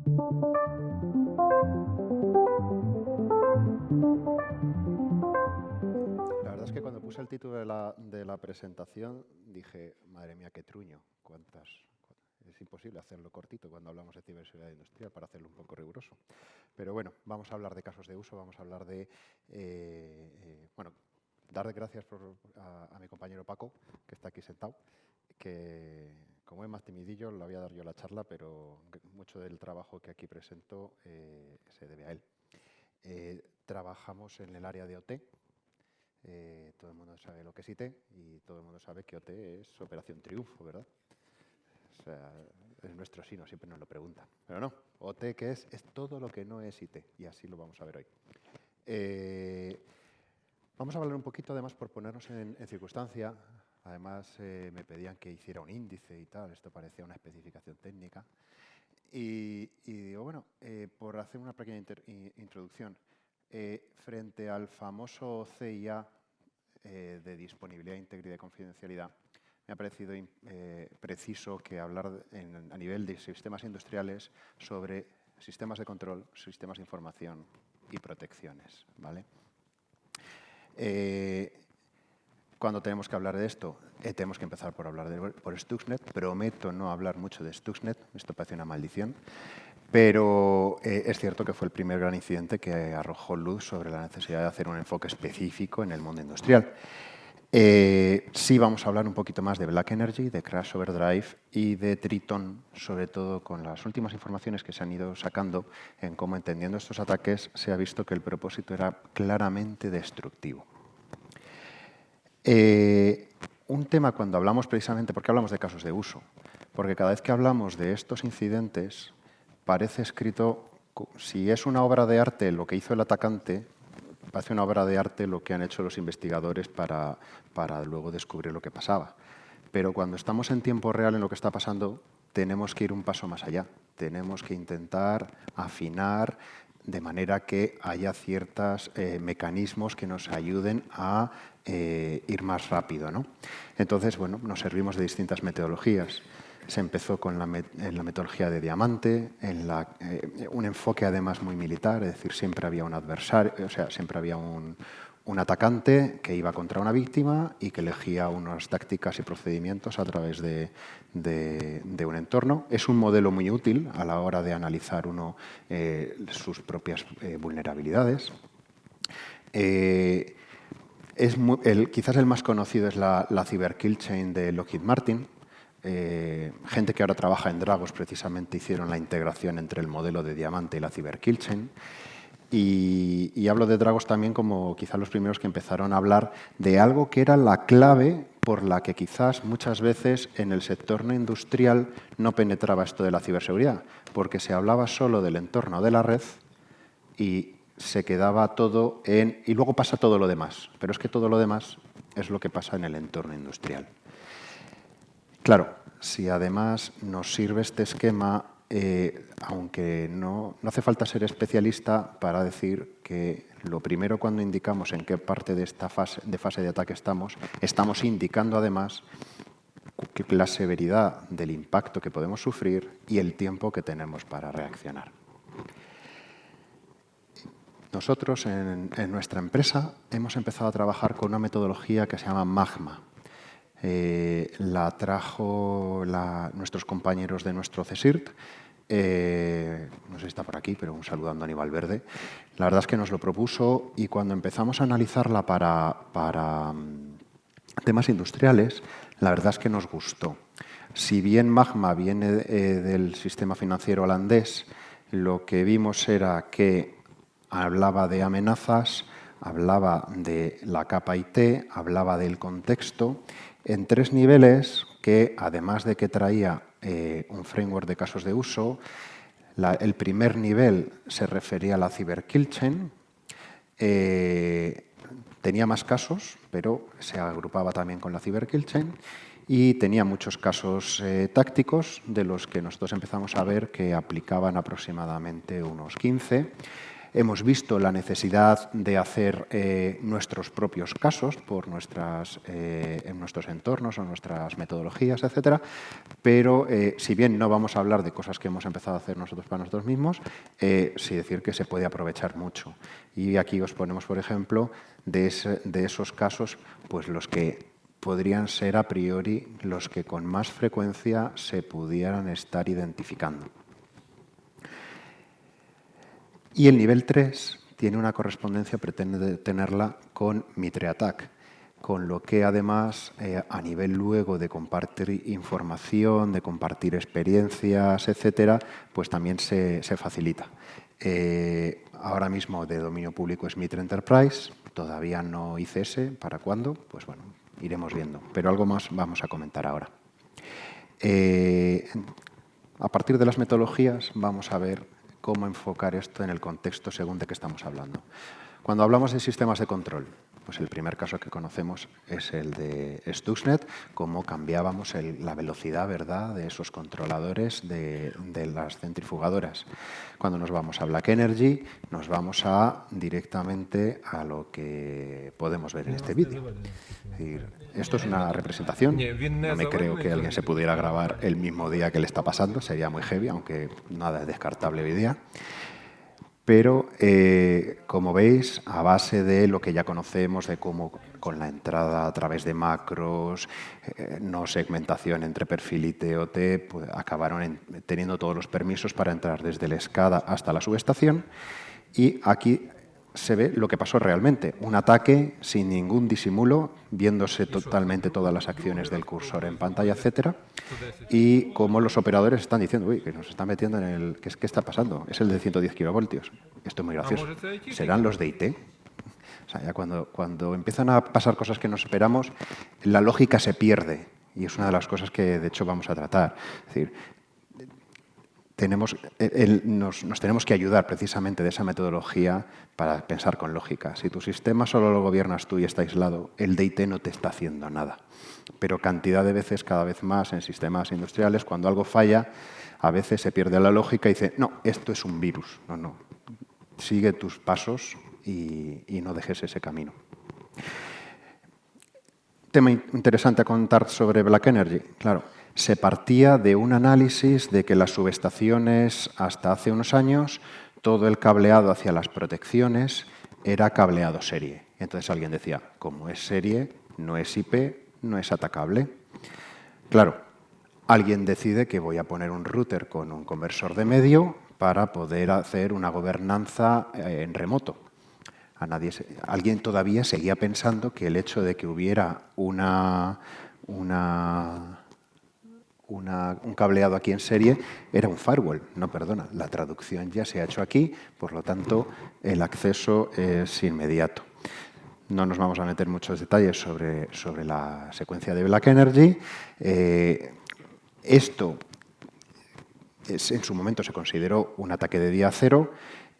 La verdad es que cuando puse el título de la presentación dije, madre mía, qué truño, cuántas. Es imposible hacerlo cortito cuando hablamos de ciberseguridad industrial para hacerlo un poco riguroso. Pero bueno, vamos a hablar de casos de uso, vamos a hablar de, bueno, dar gracias a mi compañero Paco, que está aquí sentado, que como es más timidillo, le voy a dar yo la charla, pero mucho del trabajo que aquí presento se debe a él. Trabajamos en el área de OT. Todo el mundo sabe lo que es IT y todo el mundo sabe que OT es Operación Triunfo, ¿verdad? O sea, es nuestro sino, siempre nos lo preguntan. Pero no, OT, ¿qué es? Es todo lo que no es IT, y así lo vamos a ver hoy. Vamos a hablar un poquito, además, por ponernos en circunstancia. Además, me pedían que hiciera un índice y tal, esto parecía una especificación técnica. Y digo, bueno, por hacer una pequeña introducción, frente al famoso CIA de disponibilidad, integridad y confidencialidad, me ha parecido preciso que hablar a nivel de sistemas industriales sobre sistemas de control, sistemas de información y protecciones, ¿vale? Cuando tenemos que hablar de esto, tenemos que empezar por hablar por Stuxnet. Prometo no hablar mucho de Stuxnet, esto parece una maldición, pero es cierto que fue el primer gran incidente que arrojó luz sobre la necesidad de hacer un enfoque específico en el mundo industrial. Sí vamos a hablar un poquito más de Black Energy, de Crash Overdrive y de Triton, sobre todo con las últimas informaciones que se han ido sacando en cómo, entendiendo estos ataques, se ha visto que el propósito era claramente destructivo. Un tema cuando hablamos precisamente, ¿por qué hablamos de casos de uso? Porque cada vez que hablamos de estos incidentes parece escrito, si es una obra de arte lo que hizo el atacante, parece una obra de arte lo que han hecho los investigadores para luego descubrir lo que pasaba. Pero cuando estamos en tiempo real en lo que está pasando, tenemos que ir un paso más allá. Tenemos que intentar afinar de manera que haya ciertos mecanismos que nos ayuden a ir más rápido, ¿no? Entonces, bueno, nos servimos de distintas metodologías. Se empezó con la metodología de diamante, un enfoque además muy militar, es decir, siempre había un adversario, o sea, siempre había un atacante que iba contra una víctima y que elegía unas tácticas y procedimientos a través de un entorno. Es un modelo muy útil a la hora de analizar uno sus propias vulnerabilidades. Quizás el más conocido es la Cyber Kill Chain de Lockheed Martin. Gente que ahora trabaja en Dragos precisamente hicieron la integración entre el modelo de diamante y la Cyber Kill Chain. Y hablo de Dragos también como quizás los primeros que empezaron a hablar de algo que era la clave por la que quizás muchas veces en el sector no industrial no penetraba esto de la ciberseguridad, porque se hablaba solo del entorno de la red y se quedaba todo en... Y luego pasa todo lo demás, pero es que todo lo demás es lo que pasa en el entorno industrial. Claro, si además nos sirve este esquema, aunque no hace falta ser especialista para decir que lo primero cuando indicamos en qué parte de esta fase de ataque estamos indicando además la severidad del impacto que podemos sufrir y el tiempo que tenemos para reaccionar. Nosotros en nuestra empresa hemos empezado a trabajar con una metodología que se llama Magma. La trajo nuestros compañeros de nuestro CSIRT, no sé si está por aquí, pero un saludo a Andoni Valverde. La verdad es que nos lo propuso y cuando empezamos a analizarla para temas industriales, la verdad es que nos gustó. Si bien Magma viene del sistema financiero holandés, lo que vimos era que hablaba de amenazas, hablaba de la capa IT, hablaba del contexto, en 3 niveles que, además de que traía un framework de casos de uso, el primer nivel se refería a la Cyber Kill Chain, tenía más casos, pero se agrupaba también con la Cyber Kill Chain y tenía muchos casos tácticos, de los que nosotros empezamos a ver que aplicaban aproximadamente unos 15. Hemos visto la necesidad de hacer nuestros propios casos en nuestros entornos o nuestras metodologías, etcétera, pero si bien no vamos a hablar de cosas que hemos empezado a hacer nosotros para nosotros mismos, sí decir que se puede aprovechar mucho. Y aquí os ponemos, por ejemplo, de esos casos, pues los que podrían ser a priori los que con más frecuencia se pudieran estar identificando. Y el nivel 3 tiene una correspondencia, pretende tenerla con Mitre Attack, con lo que además a nivel luego de compartir información, de compartir experiencias, etcétera, pues también se facilita. Ahora mismo de dominio público es Mitre Enterprise, todavía no ICS, ¿para cuándo? Pues bueno, iremos viendo, pero algo más vamos a comentar ahora. A partir de las metodologías vamos a ver cómo enfocar esto en el contexto según de qué estamos hablando. Cuando hablamos de sistemas de control, pues el primer caso que conocemos es el de Stuxnet, cómo cambiábamos la velocidad, ¿verdad?, de esos controladores de las centrifugadoras. Cuando nos vamos a Black Energy, nos vamos directamente a lo que podemos ver en este vídeo. Es decir, esto es una representación. No me creo que alguien se pudiera grabar el mismo día que le está pasando. Sería muy heavy, aunque nada es descartable hoy día. Pero, como veis, a base de lo que ya conocemos, de cómo con la entrada a través de macros, no segmentación entre perfil y TOT, pues acabaron teniendo todos los permisos para entrar desde el SCADA hasta la subestación. Y aquí se ve lo que pasó realmente, un ataque sin ningún disimulo, viéndose totalmente todas las acciones del cursor en pantalla, etcétera, y como los operadores están diciendo, uy, que nos están metiendo en el... ¿Qué está pasando? Es el de 110 kilovoltios. Esto es muy gracioso. ¿Serán los de IT? O sea, ya cuando empiezan a pasar cosas que nos esperamos, la lógica se pierde, y es una de las cosas que, de hecho, vamos a tratar. Es decir, nos tenemos que ayudar precisamente de esa metodología para pensar con lógica. Si tu sistema solo lo gobiernas tú y está aislado, el de IT no te está haciendo nada. Pero cantidad de veces, cada vez más, en sistemas industriales, cuando algo falla, a veces se pierde la lógica y dice, no, esto es un virus. No, sigue tus pasos y no dejes ese camino. Tema interesante a contar sobre Black Energy. Claro, se partía de un análisis de que las subestaciones, hasta hace unos años, todo el cableado hacia las protecciones era cableado serie. Entonces alguien decía, como es serie, no es IP, no es atacable. Claro, alguien decide que voy a poner un router con un conversor de medio para poder hacer una gobernanza en remoto. Alguien todavía seguía pensando que el hecho de que hubiera un cableado aquí en serie era un firewall. No, perdona, la traducción ya se ha hecho aquí, por lo tanto, el acceso es inmediato. No nos vamos a meter muchos detalles sobre la secuencia de Black Energy. Esto en su momento se consideró un ataque de día cero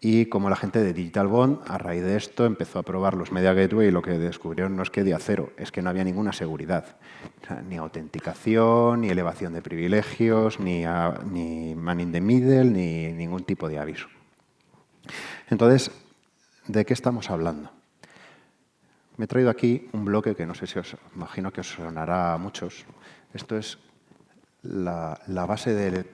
y como la gente de Digital Bond, a raíz de esto, empezó a probar los Media Gateway y lo que descubrieron no es que día cero, es que no había ninguna seguridad. O sea, ni autenticación, ni elevación de privilegios, ni man in the middle, ni ningún tipo de aviso. Entonces, ¿de qué estamos hablando? Me he traído aquí un bloque que no sé si imagino que os sonará a muchos. Esto es la base de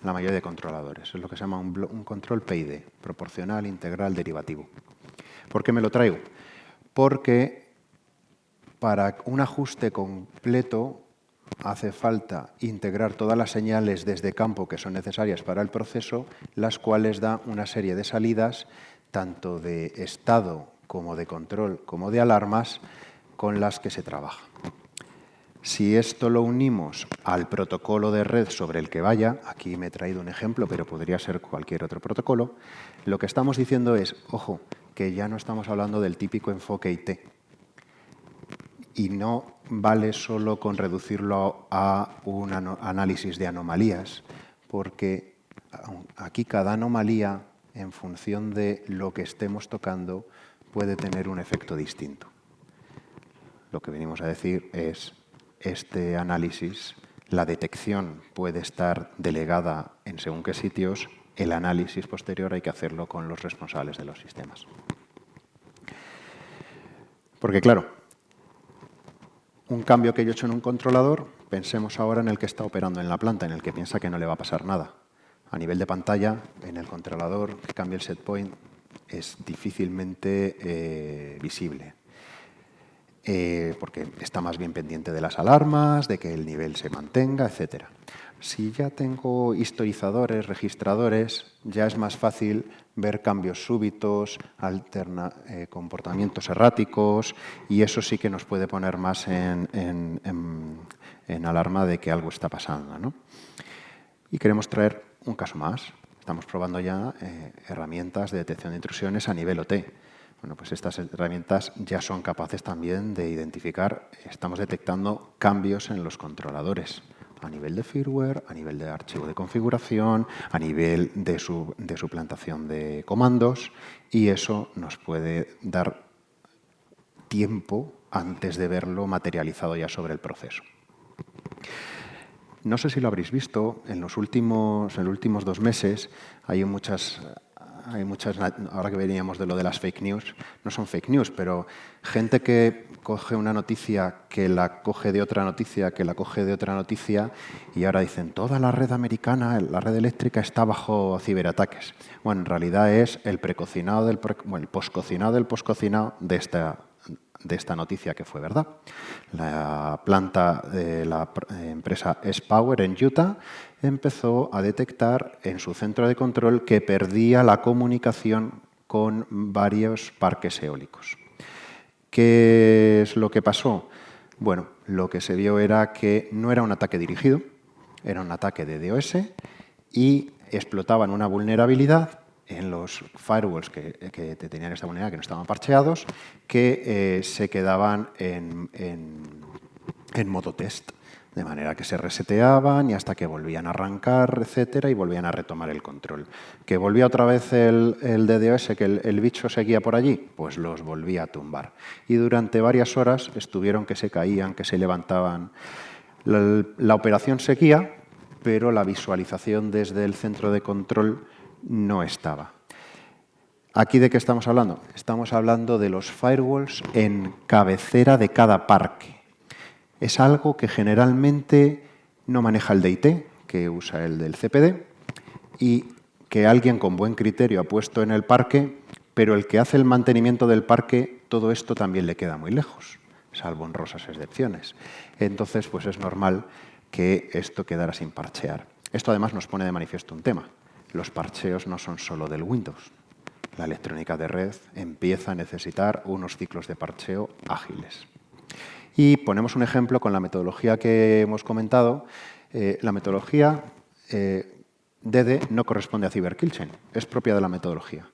la mayoría de controladores. Es lo que se llama un control PID, proporcional, integral, derivativo. ¿Por qué me lo traigo? Porque para un ajuste completo hace falta integrar todas las señales desde campo que son necesarias para el proceso, las cuales da una serie de salidas, tanto de estado como de control, como de alarmas, con las que se trabaja. Si esto lo unimos al protocolo de red sobre el que vaya, aquí me he traído un ejemplo, pero podría ser cualquier otro protocolo, lo que estamos diciendo es, ojo, que ya no estamos hablando del típico enfoque IT. Y no vale solo con reducirlo a un análisis de anomalías, porque aquí cada anomalía, en función de lo que estemos tocando, puede tener un efecto distinto. Lo que venimos a decir es, la detección puede estar delegada en según qué sitios, el análisis posterior hay que hacerlo con los responsables de los sistemas. Porque, claro, un cambio que yo he hecho en un controlador, pensemos ahora en el que está operando en la planta, en el que piensa que no le va a pasar nada. A nivel de pantalla, en el controlador que cambie el setpoint es difícilmente visible. Porque está más bien pendiente de las alarmas, de que el nivel se mantenga, etc. Si ya tengo historizadores, registradores, ya es más fácil ver cambios súbitos, comportamientos erráticos, y eso sí que nos puede poner más en alarma de que algo está pasando, ¿no? Y queremos traer un caso más. Estamos probando ya herramientas de detección de intrusiones a nivel OT. Bueno, pues estas herramientas ya son capaces también de identificar, estamos detectando cambios en los controladores a nivel de firmware, a nivel de archivo de configuración, a nivel de suplantación de comandos, y eso nos puede dar tiempo antes de verlo materializado ya sobre el proceso. No sé si lo habréis visto, en los últimos 2 meses hay muchas, ahora que veníamos de lo de las fake news, no son fake news, pero gente que coge una noticia, que la coge de otra noticia, que la coge de otra noticia, y ahora dicen, toda la red americana, la red eléctrica está bajo ciberataques. Bueno, en realidad es el precocinado el poscocinado del poscocinado de esta noticia que fue verdad. La planta de la empresa S-Power en Utah empezó a detectar en su centro de control que perdía la comunicación con varios parques eólicos. ¿Qué es lo que pasó? Bueno, lo que se vio era que no era un ataque dirigido, era un ataque de DOS y explotaban una vulnerabilidad en los firewalls que tenían esta vulnerabilidad, que no estaban parcheados, que se quedaban en modo test, de manera que se reseteaban y hasta que volvían a arrancar, etcétera, y volvían a retomar el control. ¿Que volvía otra vez el DDoS, que el bicho seguía por allí? Pues los volvía a tumbar. Y durante varias horas estuvieron que se caían, que se levantaban. La operación seguía, pero la visualización desde el centro de control no estaba. ¿Aquí de qué estamos hablando? Estamos hablando de los firewalls en cabecera de cada parque. Es algo que generalmente no maneja el DIT, que usa el del CPD, y que alguien con buen criterio ha puesto en el parque, pero el que hace el mantenimiento del parque, todo esto también le queda muy lejos, salvo honrosas excepciones. Entonces, pues es normal que esto quedara sin parchear. Esto además nos pone de manifiesto un tema. Los parcheos no son solo del Windows. La electrónica de red empieza a necesitar unos ciclos de parcheo ágiles. Y ponemos un ejemplo con la metodología que hemos comentado. La metodología DD no corresponde a Cyber Kill Chain, es propia de la metodología.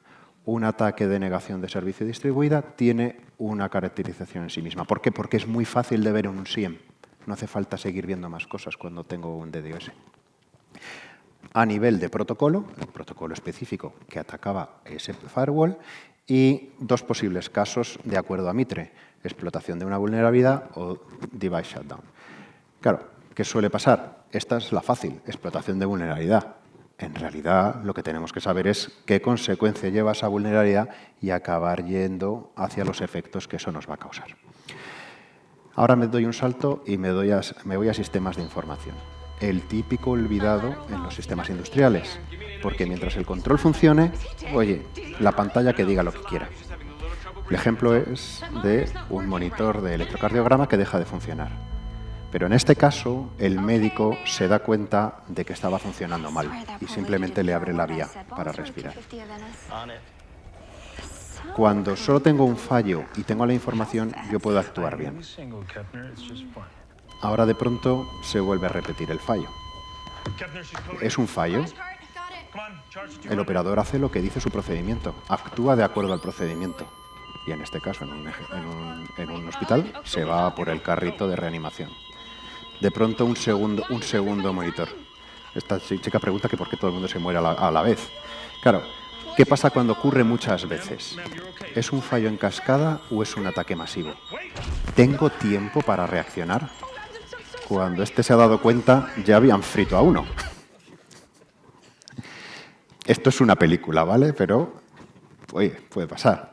Un ataque de negación de servicio distribuida tiene una caracterización en sí misma. ¿Por qué? Porque es muy fácil de ver en un SIEM. No hace falta seguir viendo más cosas cuando tengo un DDoS. A nivel de protocolo, el protocolo específico que atacaba ese firewall, y 2 posibles casos de acuerdo a Mitre: explotación de una vulnerabilidad o device shutdown. Claro, ¿qué suele pasar? Esta es la fácil, explotación de vulnerabilidad. En realidad, lo que tenemos que saber es qué consecuencia lleva esa vulnerabilidad y acabar yendo hacia los efectos que eso nos va a causar. Ahora me doy un salto y me voy a sistemas de información. El típico olvidado en los sistemas industriales, porque mientras el control funcione, oye, la pantalla que diga lo que quiera. El ejemplo es de un monitor de electrocardiograma que deja de funcionar. Pero en este caso, el médico se da cuenta de que estaba funcionando mal y simplemente le abre la vía para respirar. Cuando solo tengo un fallo y tengo la información, yo puedo actuar bien. Ahora de pronto se vuelve a repetir el fallo. ¿Es un fallo? El operador hace lo que dice su procedimiento, actúa de acuerdo al procedimiento. Y en este caso, en un hospital, se va por el carrito de reanimación. De pronto un segundo monitor. Esta chica pregunta que por qué todo el mundo se muere a la vez. Claro, ¿qué pasa cuando ocurre muchas veces? ¿Es un fallo en cascada o es un ataque masivo? ¿Tengo tiempo para reaccionar? Cuando este se ha dado cuenta, ya habían frito a uno. Esto es una película, ¿vale? Pero, oye, puede pasar.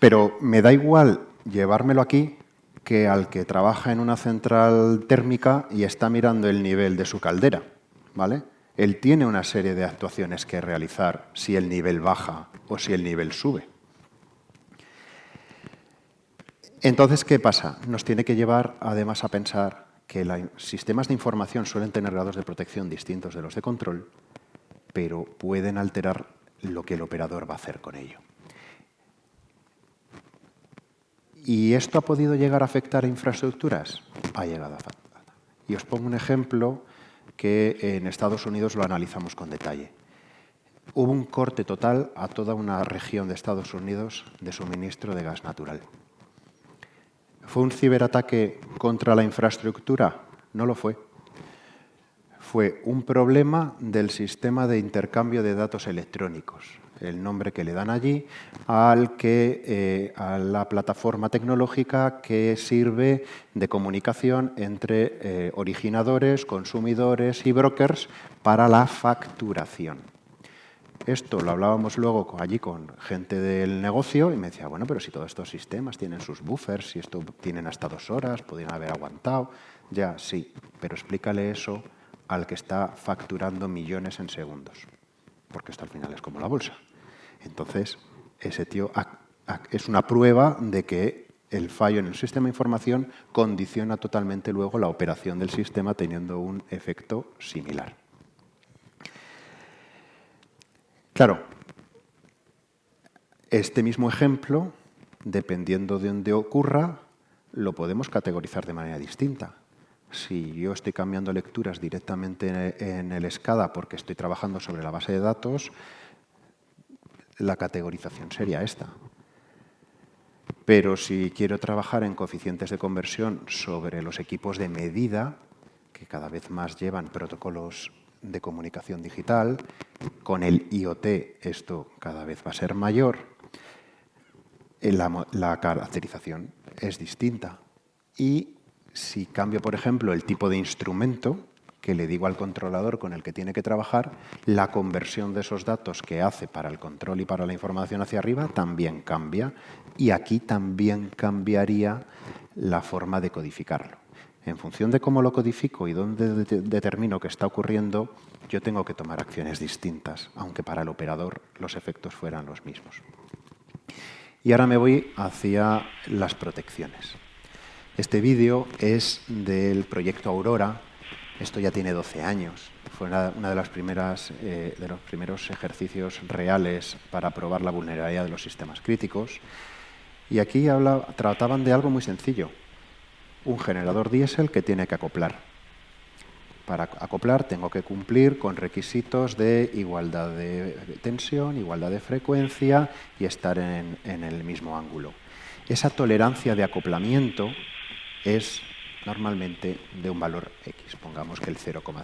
Pero me da igual llevármelo aquí que al que trabaja en una central térmica y está mirando el nivel de su caldera, ¿vale? Él tiene una serie de actuaciones que realizar si el nivel baja o si el nivel sube. Entonces, ¿qué pasa? Nos tiene que llevar, además, a pensar que los sistemas de información suelen tener grados de protección distintos de los de control, pero pueden alterar lo que el operador va a hacer con ello. ¿Y esto ha podido llegar a afectar a infraestructuras? Ha llegado a afectar. Y os pongo un ejemplo que en Estados Unidos lo analizamos con detalle. Hubo un corte total a toda una región de Estados Unidos de suministro de gas natural. ¿Fue un ciberataque contra la infraestructura? No lo fue. Fue un problema del sistema de intercambio de datos electrónicos, el nombre que le dan allí, a la plataforma tecnológica que sirve de comunicación entre originadores, consumidores y brokers para la facturación. Esto lo hablábamos luego allí con gente del negocio y me decía, bueno, pero si todos estos sistemas tienen sus buffers, si esto tienen hasta 2 horas, podrían haber aguantado. Ya, sí, pero explícale eso al que está facturando millones en segundos, porque esto al final es como la bolsa. Entonces, ese tío es una prueba de que el fallo en el sistema de información condiciona totalmente luego la operación del sistema teniendo un efecto similar. Claro, este mismo ejemplo, dependiendo de dónde ocurra, lo podemos categorizar de manera distinta. Si yo estoy cambiando lecturas directamente en el SCADA porque estoy trabajando sobre la base de datos, la categorización sería esta. Pero si quiero trabajar en coeficientes de conversión sobre los equipos de medida, que cada vez más llevan protocolos de comunicación digital, con el IoT esto cada vez va a ser mayor, la caracterización es distinta. Y si cambio, por ejemplo, el tipo de instrumento que le digo al controlador con el que tiene que trabajar, la conversión de esos datos que hace para el control y para la información hacia arriba también cambia. Y aquí también cambiaría la forma de codificarlo. En función de cómo lo codifico y dónde determino que está ocurriendo, yo tengo que tomar acciones distintas, aunque para el operador los efectos fueran los mismos. Y ahora me voy hacia las protecciones. Este vídeo es del proyecto Aurora. Esto ya tiene 12 años. Fue una de los primeros ejercicios reales para probar la vulnerabilidad de los sistemas críticos. Y aquí trataban de algo muy sencillo. Un generador diésel que tiene que acoplar. Para acoplar tengo que cumplir con requisitos de igualdad de tensión, igualdad de frecuencia y estar en el mismo ángulo. Esa tolerancia de acoplamiento es normalmente de un valor X, pongamos que el 0,5.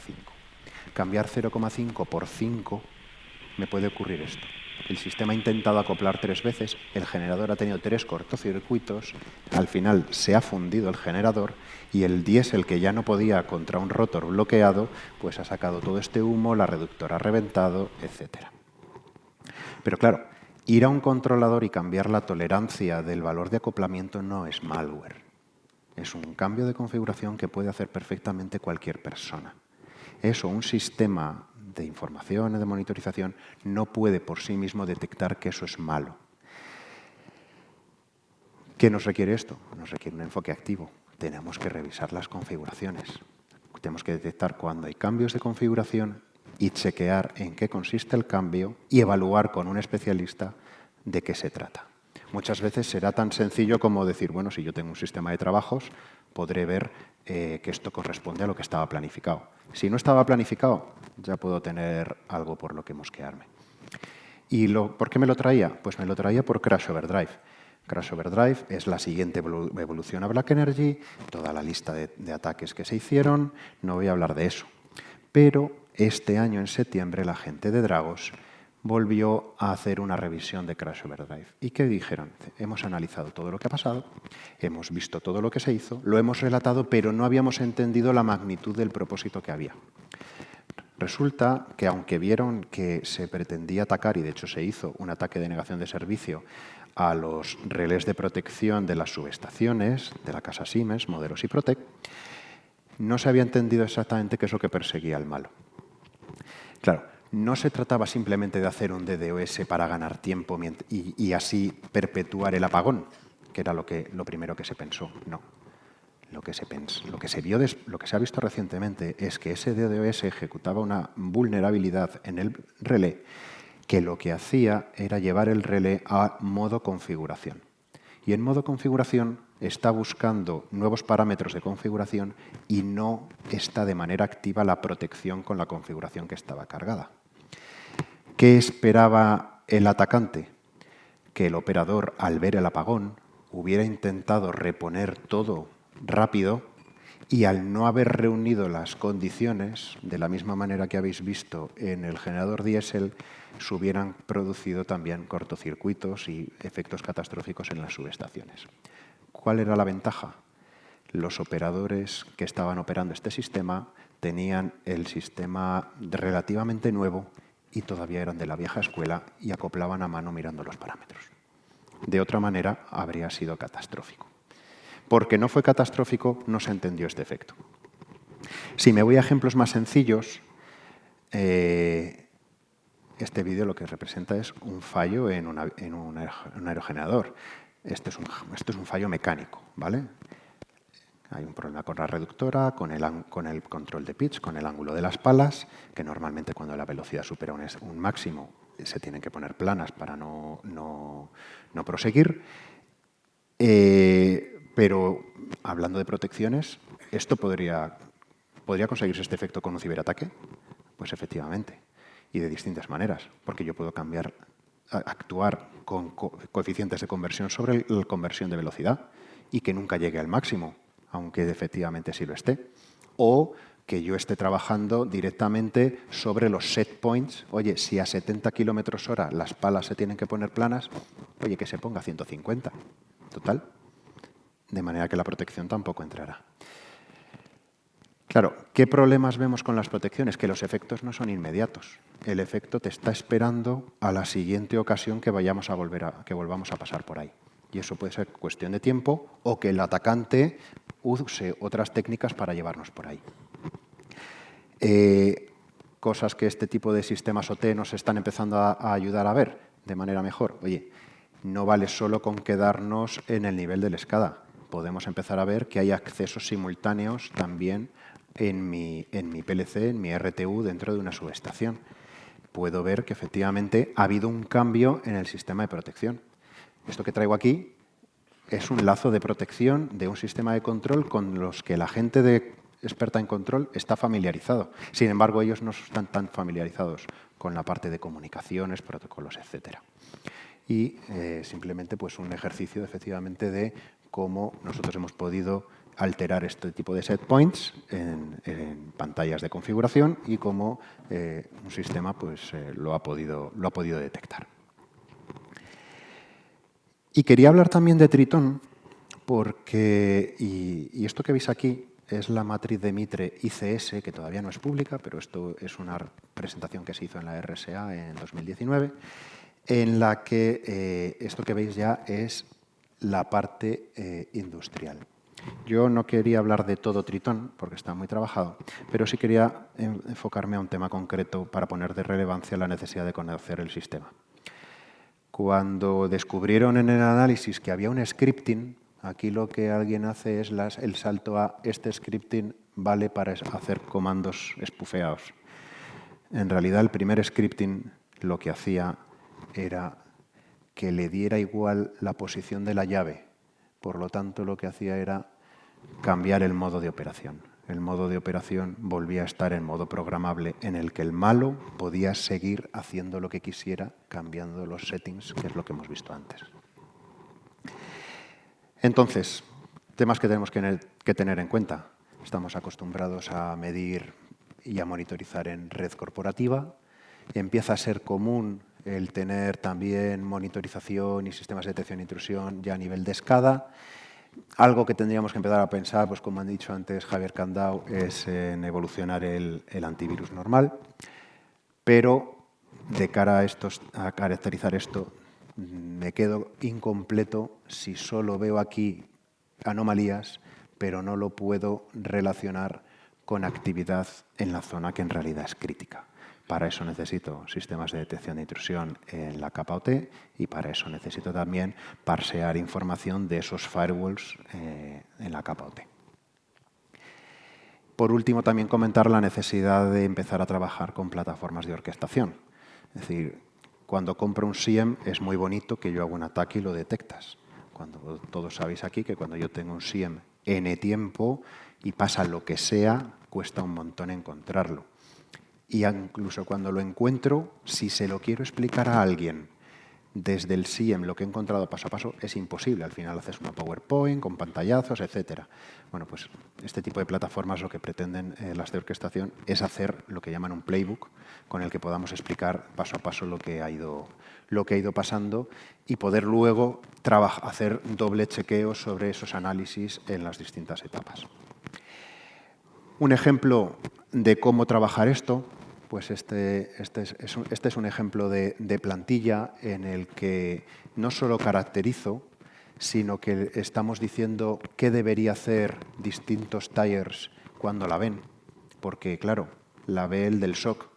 Cambiar 0,5 por 5 me puede ocurrir esto. El sistema ha intentado acoplar 3 veces, el generador ha tenido 3 cortocircuitos, al final se ha fundido el generador y el diésel que ya no podía contra un rotor bloqueado, pues ha sacado todo este humo, la reductora ha reventado, etc. Pero claro, ir a un controlador y cambiar la tolerancia del valor de acoplamiento no es malware. Es un cambio de configuración que puede hacer perfectamente cualquier persona. Eso, un sistema de información y de monitorización no puede por sí mismo detectar que eso es malo. ¿Qué nos requiere esto? Nos requiere un enfoque activo. Tenemos que revisar las configuraciones. Tenemos que detectar cuando hay cambios de configuración y chequear en qué consiste el cambio y evaluar con un especialista de qué se trata. Muchas veces será tan sencillo como decir, bueno, si yo tengo un sistema de trabajos, podré ver que esto corresponde a lo que estaba planificado. Si no estaba planificado, ya puedo tener algo por lo que mosquearme. ¿Y por qué me lo traía? Pues me lo traía por Crash Overdrive. Crash Overdrive es la siguiente evolución a Black Energy, toda la lista de ataques que se hicieron, no voy a hablar de eso. Pero este año, en septiembre, la gente de Dragos volvió a hacer una revisión de Crash Overdrive. ¿Y qué dijeron? Hemos analizado todo lo que ha pasado, hemos visto todo lo que se hizo, lo hemos relatado, pero no habíamos entendido la magnitud del propósito que había. Resulta que aunque vieron que se pretendía atacar, y de hecho se hizo un ataque de negación de servicio a los relés de protección de las subestaciones, de la casa Siemens, Modelos y Protec, no se había entendido exactamente qué es lo que perseguía el malo. Claro, no se trataba simplemente de hacer un DDoS para ganar tiempo y así perpetuar el apagón, que era lo primero que se pensó. No. Lo que se ha visto recientemente es que ese DDoS ejecutaba una vulnerabilidad en el relé que lo que hacía era llevar el relé a modo configuración. Y en modo configuración está buscando nuevos parámetros de configuración y no está de manera activa la protección con la configuración que estaba cargada. ¿Qué esperaba el atacante? Que el operador, al ver el apagón, hubiera intentado reponer todo rápido y al no haber reunido las condiciones, de la misma manera que habéis visto en el generador diésel, se hubieran producido también cortocircuitos y efectos catastróficos en las subestaciones. ¿Cuál era la ventaja? Los operadores que estaban operando este sistema tenían el sistema relativamente nuevo y todavía eran de la vieja escuela y acoplaban a mano mirando los parámetros. De otra manera, habría sido catastrófico. Porque no fue catastrófico, no se entendió este efecto. Si me voy a ejemplos más sencillos, este vídeo lo que representa es un fallo en un aerogenerador. Esto es un fallo mecánico, ¿vale? Hay un problema con la reductora, con el control de pitch, con el ángulo de las palas, que normalmente cuando la velocidad supera un máximo se tienen que poner planas para no proseguir. Pero hablando de protecciones, ¿esto podría conseguirse este efecto con un ciberataque? Pues efectivamente, y de distintas maneras, porque yo puedo actuar con coeficientes de conversión sobre la conversión de velocidad y que nunca llegue al máximo, aunque efectivamente sí lo esté. O que yo esté trabajando directamente sobre los set points. Oye, si a 70 km/h las palas se tienen que poner planas, oye, que se ponga a 150. Total. De manera que la protección tampoco entrará. Claro, ¿qué problemas vemos con las protecciones? Que los efectos no son inmediatos. El efecto te está esperando a la siguiente ocasión que volvamos a pasar por ahí. Y eso puede ser cuestión de tiempo o que el atacante use otras técnicas para llevarnos por ahí. Cosas que este tipo de sistemas OT nos están empezando a ayudar a ver de manera mejor. Oye, no vale solo con quedarnos en el nivel del SCADA. Podemos empezar a ver que hay accesos simultáneos también en mi PLC, en mi RTU, dentro de una subestación. Puedo ver que efectivamente ha habido un cambio en el sistema de protección. Esto que traigo aquí es un lazo de protección de un sistema de control con los que la gente experta en control está familiarizado. Sin embargo, ellos no están tan familiarizados con la parte de comunicaciones, protocolos, etc. Y simplemente pues, un ejercicio efectivamente de cómo nosotros hemos podido alterar este tipo de set points en pantallas de configuración y cómo un sistema pues, lo ha podido detectar. Y quería hablar también de Tritón porque, y esto que veis aquí es la matriz de Mitre ICS, que todavía no es pública, pero esto es una presentación que se hizo en la RSA en 2019, en la que esto que veis ya es la parte industrial. Yo no quería hablar de todo Tritón, porque está muy trabajado, pero sí quería enfocarme a un tema concreto para poner de relevancia la necesidad de conocer el sistema. Cuando descubrieron en el análisis que había un scripting, aquí lo que alguien hace es el salto a este scripting vale para hacer comandos espufeados. En realidad, el primer scripting lo que hacía era que le diera igual la posición de la llave. Por lo tanto, lo que hacía era cambiar el modo de operación. El modo de operación volvía a estar en modo programable, en el que el malo podía seguir haciendo lo que quisiera, cambiando los settings, que es lo que hemos visto antes. Entonces, temas que tenemos que tener en cuenta. Estamos acostumbrados a medir y a monitorizar en red corporativa. Empieza a ser común el tener también monitorización y sistemas de detección e intrusión ya a nivel de SCADA. Algo que tendríamos que empezar a pensar, pues como han dicho antes Javier Candau, es en evolucionar el antivirus normal, pero de cara a caracterizar esto, me quedo incompleto si solo veo aquí anomalías, pero no lo puedo relacionar con actividad en la zona que en realidad es crítica. Para eso necesito sistemas de detección de intrusión en la capa OT y para eso necesito también parsear información de esos firewalls en la capa OT. Por último, también comentar la necesidad de empezar a trabajar con plataformas de orquestación. Es decir, cuando compro un SIEM es muy bonito que yo haga un ataque y lo detectas. Cuando todos sabéis aquí que cuando yo tengo un SIEM N tiempo y pasa lo que sea, cuesta un montón encontrarlo. Y incluso cuando lo encuentro, si se lo quiero explicar a alguien desde el SIEM lo que he encontrado paso a paso, es imposible. Al final haces una PowerPoint con pantallazos, etcétera. Bueno, pues este tipo de plataformas lo que pretenden las de orquestación es hacer lo que llaman un playbook con el que podamos explicar paso a paso lo que ha ido pasando y poder luego hacer doble chequeo sobre esos análisis en las distintas etapas. Un ejemplo de cómo trabajar esto, pues este es un ejemplo de plantilla en el que no solo caracterizo, sino que estamos diciendo qué debería hacer distintos tiers cuando la ven. Porque, claro, la ve el del SOC,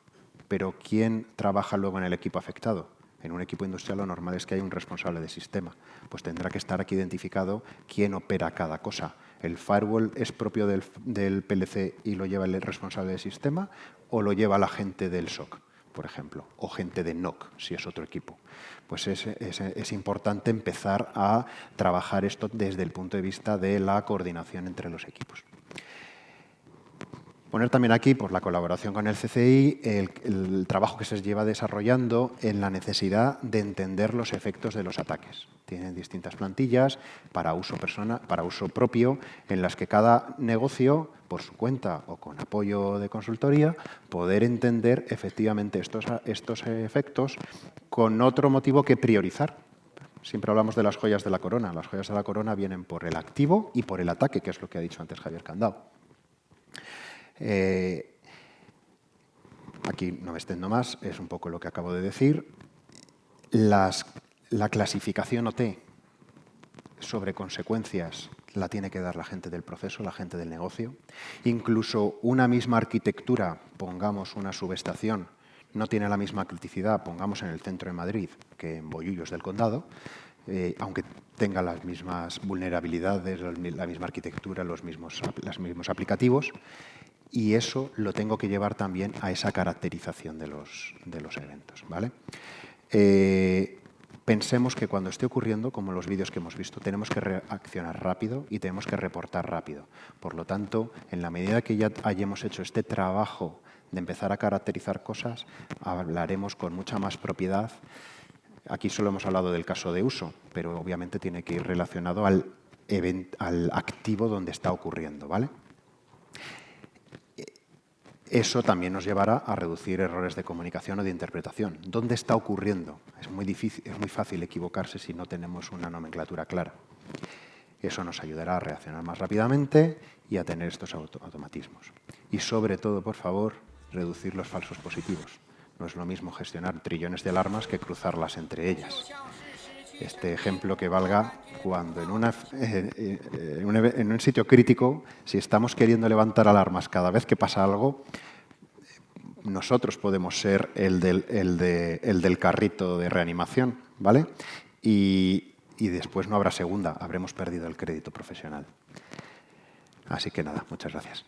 pero ¿quién trabaja luego en el equipo afectado? En un equipo industrial lo normal es que hay un responsable de sistema. Pues tendrá que estar aquí identificado quién opera cada cosa. ¿El firewall es propio del PLC y lo lleva el responsable de sistema o lo lleva la gente del SOC, por ejemplo, o gente de NOC, si es otro equipo? Pues es importante empezar a trabajar esto desde el punto de vista de la coordinación entre los equipos. Poner también aquí por la colaboración con el CCI el trabajo que se lleva desarrollando en la necesidad de entender los efectos de los ataques. Tienen distintas plantillas para uso propio en las que cada negocio, por su cuenta o con apoyo de consultoría, poder entender efectivamente estos efectos con otro motivo que priorizar. Siempre hablamos de las joyas de la corona. Las joyas de la corona vienen por el activo y por el ataque, que es lo que ha dicho antes Javier Candau. Aquí no me extiendo más, es un poco lo que acabo de decir. La clasificación OT sobre consecuencias la tiene que dar la gente del proceso, la gente del negocio. Incluso una misma arquitectura, pongamos una subestación, no tiene la misma criticidad, pongamos en el centro de Madrid que en Bollullos del Condado, aunque tenga las mismas vulnerabilidades, la misma arquitectura, los mismos aplicativos. Y eso lo tengo que llevar también a esa caracterización de los eventos, ¿vale? Pensemos que cuando esté ocurriendo, como los vídeos que hemos visto, tenemos que reaccionar rápido y tenemos que reportar rápido. Por lo tanto, en la medida que ya hayamos hecho este trabajo de empezar a caracterizar cosas, hablaremos con mucha más propiedad. Aquí solo hemos hablado del caso de uso, pero obviamente tiene que ir relacionado al activo donde está ocurriendo, ¿vale? Eso también nos llevará a reducir errores de comunicación o de interpretación. ¿Dónde está ocurriendo? Es muy fácil equivocarse si no tenemos una nomenclatura clara. Eso nos ayudará a reaccionar más rápidamente y a tener estos automatismos. Y sobre todo, por favor, reducir los falsos positivos. No es lo mismo gestionar trillones de alarmas que cruzarlas entre ellas. Este ejemplo que valga cuando en un sitio crítico, si estamos queriendo levantar alarmas cada vez que pasa algo, nosotros podemos ser el del carrito de reanimación, ¿vale? Y después no habrá segunda, habremos perdido el crédito profesional. Así que nada, muchas gracias.